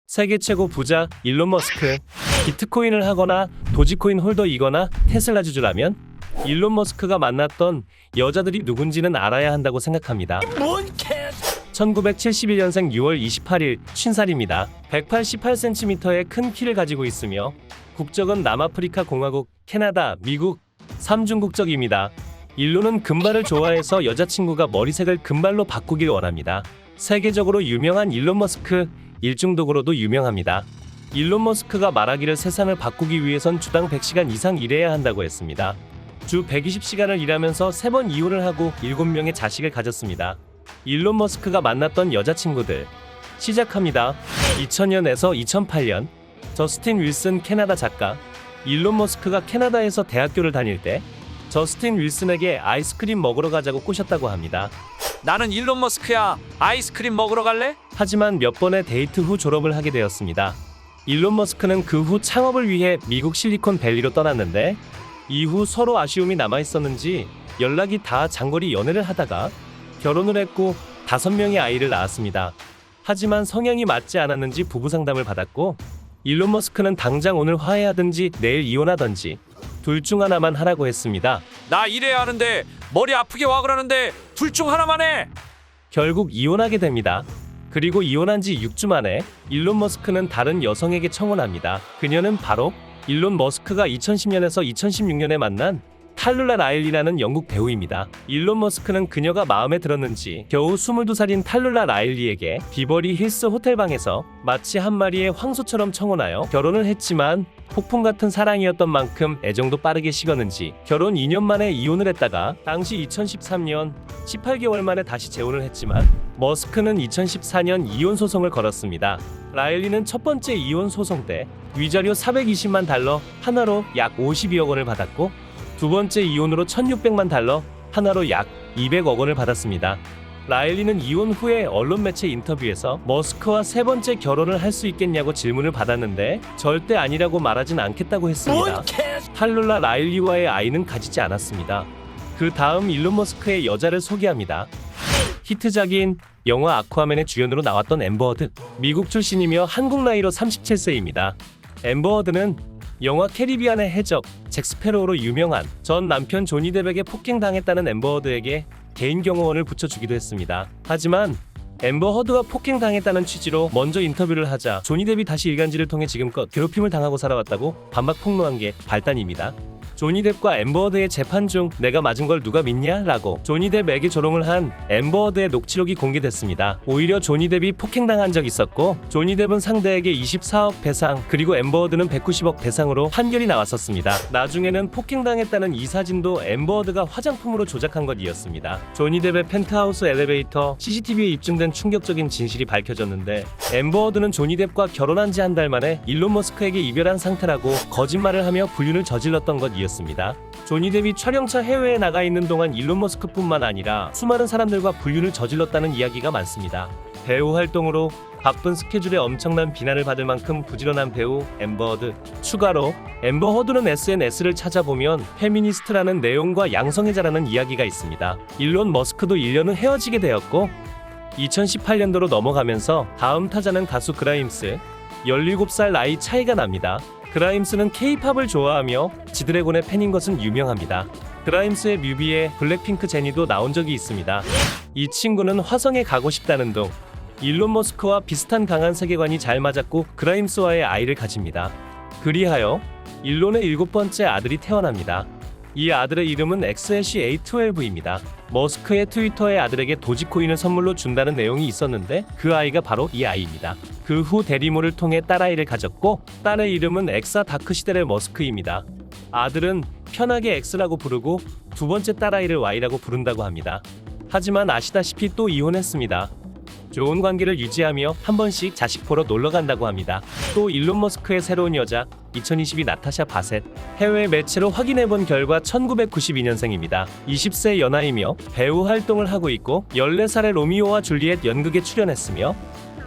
세계 최고 부자 일론 머스크. 비트코인을 하거나 도지코인 홀더이거나 테슬라 주주라면 일론 머스크가 만났던 여자들이 누군지는 알아야 한다고 생각합니다. 1971년생 6월 28일 50살입니다. 188cm의 큰 키를 가지고 있으며 국적은 남아프리카 공화국, 캐나다, 미국 3중 국적입니다. 일론은 금발을 좋아해서 여자친구가 머리색을 금발로 바꾸길 원합니다. 세계적으로 유명한 일론 머스크, 일중독으로도 유명합니다. 일론 머스크가 말하기를 세상을 바꾸기 위해선 주당 100시간 이상 일해야 한다고 했습니다. 주 120시간을 일하면서 3번 이혼을 하고 7명의 자식을 가졌습니다. 일론 머스크가 만났던 여자친구들 시작합니다. 2000년에서 2008년 저스틴 윌슨 캐나다 작가. 일론 머스크가 캐나다에서 대학교를 다닐 때 저스틴 윌슨에게 아이스크림 먹으러 가자고 꼬셨다고 합니다. 나는 일론 머스크야. 아이스크림 먹으러 갈래? 하지만 몇 번의 데이트 후 졸업을 하게 되었습니다. 일론 머스크는 그 후 창업을 위해 미국 실리콘밸리로 떠났는데 이후 서로 아쉬움이 남아있었는지 연락이 닿아 장거리 연애를 하다가 결혼을 했고 5명의 아이를 낳았습니다. 하지만 성향이 맞지 않았는지 부부 상담을 받았고 일론 머스크는 당장 오늘 화해하든지 내일 이혼하든지 둘 중 하나만 하라고 했습니다. 나 일해야 하는데 머리 아프게 와 그러는데 둘 중 하나만 해. 결국 이혼하게 됩니다. 그리고 이혼한 지 6주 만에 일론 머스크는 다른 여성에게 청혼합니다. 그녀는 바로 일론 머스크가 2010년에서 2016년에 만난 탈룰라 라일리라는 영국 배우입니다. 일론 머스크는 그녀가 마음에 들었는지 겨우 22살인 탈룰라 라일리에게 비버리 힐스 호텔방에서 마치 한 마리의 황소처럼 청혼하여 결혼을 했지만 폭풍 같은 사랑이었던 만큼 애정도 빠르게 식었는지 결혼 2년 만에 이혼을 했다가 당시 2013년 18개월 만에 다시 재혼을 했지만 머스크는 2014년 이혼 소송을 걸었습니다. 라일리는 첫 번째 이혼 소송 때 위자료 420만 달러 하나로 약 52억 원을 받았고 두 번째 이혼으로 1600만 달러 하나로 약 200억 원을 받았습니다. 라일리는 이혼 후에 언론 매체 인터뷰에서 머스크와 세 번째 결혼을 할 수 있겠냐고 질문을 받았는데 절대 아니라고 말하진 않겠다고 했습니다. 탈룰라 라일리와의 아이는 가지지 않았습니다. 그 다음 일론 머스크의 여자를 소개합니다. 히트작인 영화 아쿠아맨의 주연으로 나왔던 앰버 허드. 미국 출신이며 한국 나이로 37세입니다. 앰버 허드는 영화 캐리비안의 해적 잭 스패로우로 유명한 전 남편 조니 뎁에게 폭행당했다는 앰버 허드에게 개인 경호원을 붙여주기도 했습니다. 하지만 앰버 허드가 폭행당했다는 취지로 먼저 인터뷰를 하자 조니 뎁이 다시 일간지를 통해 지금껏 괴롭힘을 당하고 살아왔다고 반박 폭로한 게 발단입니다. 조니 뎁과 앰버 허드의 재판 중 내가 맞은 걸 누가 믿냐? 라고 조니 뎁에게 조롱을 한 앰버 허드의 녹취록이 공개됐습니다. 오히려 조니 뎁이 폭행당한 적 있었고 조니 뎁은 상대에게 24억 배상 그리고 앰버 허드는 190억 배상으로 판결이 나왔었습니다. 나중에는 폭행당했다는 이 사진도 앰버 허드가 화장품으로 조작한 것이었습니다. 조니 뎁의 펜트하우스 엘리베이터 CCTV에 입증된 충격적인 진실이 밝혀졌는데 앰버 허드는 조니 뎁과 결혼한 지 한 달 만에 일론 머스크에게 이별한 상태라고 거짓말을 하며 불륜을 저질렀던 것이었습니다. 조니 뎁이 촬영차 해외에 나가 있는 동안 일론 머스크뿐만 아니라 수많은 사람들과 불륜을 저질렀다는 이야기가 많습니다. 배우 활동으로 바쁜 스케줄에 엄청난 비난을 받을 만큼 부지런한 배우 앰버 허드. 추가로 앰버 허드는 SNS를 찾아보면 페미니스트라는 내용과 양성애자라는 이야기가 있습니다. 일론 머스크도 1년 후 헤어지게 되었고 2018년도로 넘어가면서 다음 타자는 가수 그라임스. 17살 나이 차이가 납니다. 그라임스는 K-팝을 좋아하며 지드래곤의 팬인 것은 유명합니다. 그라임스의 뮤비에 블랙핑크 제니도 나온 적이 있습니다. 이 친구는 화성에 가고 싶다는 둥. 일론 머스크와 비슷한 강한 세계관이 잘 맞았고 그라임스와의 아이를 가집니다. 그리하여 일론의 7번째 아들이 태어납니다. 이 아들의 이름은 XHA12입니다. 머스크의 트위터에 아들에게 도지코인을 선물로 준다는 내용이 있었는데 그 아이가 바로 이 아이입니다. 그 후 대리모를 통해 딸아이를 가졌고 딸의 이름은 엑사 다크시델의 머스크입니다. 아들은 편하게 X라고 부르고 두 번째 딸아이를 Y라고 부른다고 합니다. 하지만 아시다시피 또 이혼했습니다. 좋은 관계를 유지하며 한 번씩 자식 보러 놀러 간다고 합니다. 또 일론 머스크의 새로운 여자 2022 나타샤 바셋. 해외 매체로 확인해본 결과 1992년생입니다. 20세 연하이며 배우 활동을 하고 있고 14살의 로미오와 줄리엣 연극에 출연했으며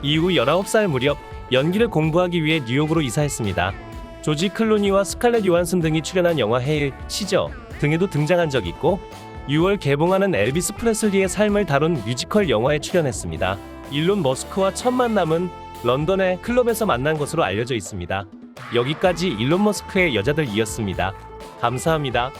이후 19살 무렵 연기를 공부하기 위해 뉴욕으로 이사했습니다. 조지 클루니와 스칼렛 요한슨 등이 출연한 영화 헤일, 시저 등에도 등장한 적 있고 6월 개봉하는 엘비스 프레슬리의 삶을 다룬 뮤지컬 영화에 출연했습니다. 일론 머스크와 첫 만남은 런던의 클럽에서 만난 것으로 알려져 있습니다. 여기까지 일론 머스크의 여자들 이었습니다. 감사합니다.